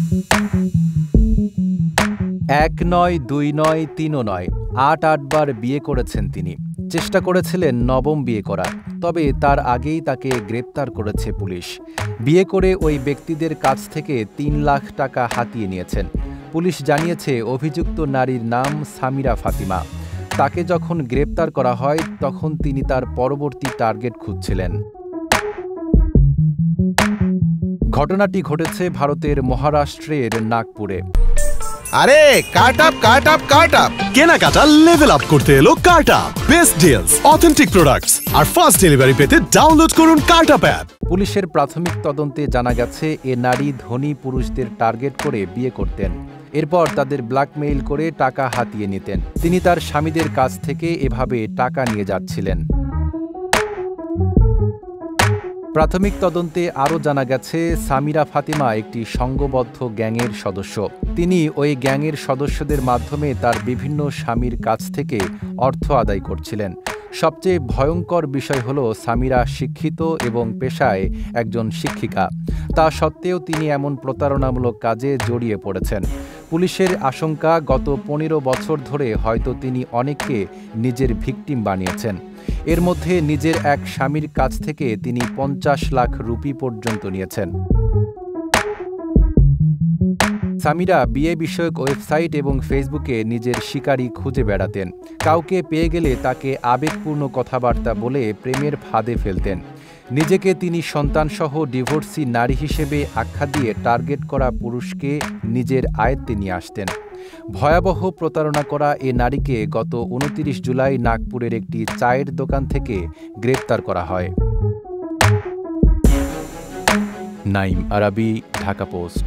এক নয়, দুই নয়, তিনও নয়, ৮ বার বিয়ে করেছেন তিনি। চেষ্টা করেছিলেন নবম বিয়ে করার, তবে তার আগেই তাকে গ্রেপ্তার করেছে পুলিশ। বিয়ে করে ওই ব্যক্তিদের কাছ থেকে ৩ লাখ টাকা হাতিয়ে নিয়েছেন। পুলিশ জানিয়েছে অভিযুক্ত নারীর নাম সামিরা ফাতিমা। তাকে যখন গ্রেপ্তার করা হয় তখন তিনি তার পরবর্তী টার্গেট খুঁজছিলেন। ঘটনাটি ঘটেছে ভারতের মহারাষ্ট্রের নাগপুরে। আরে কাট আপ কেনাকাটা লেভেল আপ করতে এলো cart up. Best deals, authentic products আর ফাস্ট ডেলিভারি পেতে ডাউনলোড করুন কার্ট আপ অ্যাপ। পুলিশের প্রাথমিক তদন্তে জানা গেছে এ নারী ধনী পুরুষদের টার্গেট করে বিয়ে করতেন। এরপর তাদের ব্ল্যাকমেইল করে টাকা হাতিয়ে নিতেন। তিনি তার স্বামীদের কাছ থেকে এভাবে টাকা নিয়ে যাচ্ছিলেন। প্রাথমিক তদন্তে আরও জানা গেছে সামিরা ফাতিমা একটি সংঘবদ্ধ গ্যাংয়ের সদস্য। তিনি ওই গ্যাংয়ের সদস্যদের মাধ্যমে তার বিভিন্ন স্বামীর কাছ থেকে অর্থ আদায় করছিলেন। সবচেয়ে ভয়ঙ্কর বিষয় হল সামিরা শিক্ষিত এবং পেশায় একজন শিক্ষিকা। তা সত্ত্বেও তিনি এমন প্রতারণামূলক কাজে জড়িয়ে পড়েছেন। পুলিশের আশঙ্কা গত ১৫ বছর ধরে হয়তো তিনি অনেককে নিজের ভিকটিম বানিয়েছেন। এর মধ্যে নিজের এক স্বামীর কাছ থেকে তিনি ৫০ লাখ রুপি পর্যন্ত নিয়েছেন। সামিরা বিয়ে বিষয়ক ওয়েবসাইট এবং ফেসবুকে নিজের শিকারী খুঁজে বেড়াতেন। কাউকে পেয়ে গেলে তাকে আবেগপূর্ণ কথাবার্তা বলে প্রেমের ফাঁদে ফেলতেন। নিজেকে তিনি সন্তানসহ ডিভোর্সি নারী হিসেবে আখ্যা দিয়ে টার্গেট করা পুরুষকে নিজের আয়ত্তে নিয়ে আসতেন। ভয়াবহ প্রতারণা করা এ নারীকে গত ২৯ জুলাই নাগপুরের একটি চায়ের দোকান থেকে গ্রেপ্তার করা হয়। নাইম আরাবি, ঢাকা পোস্ট।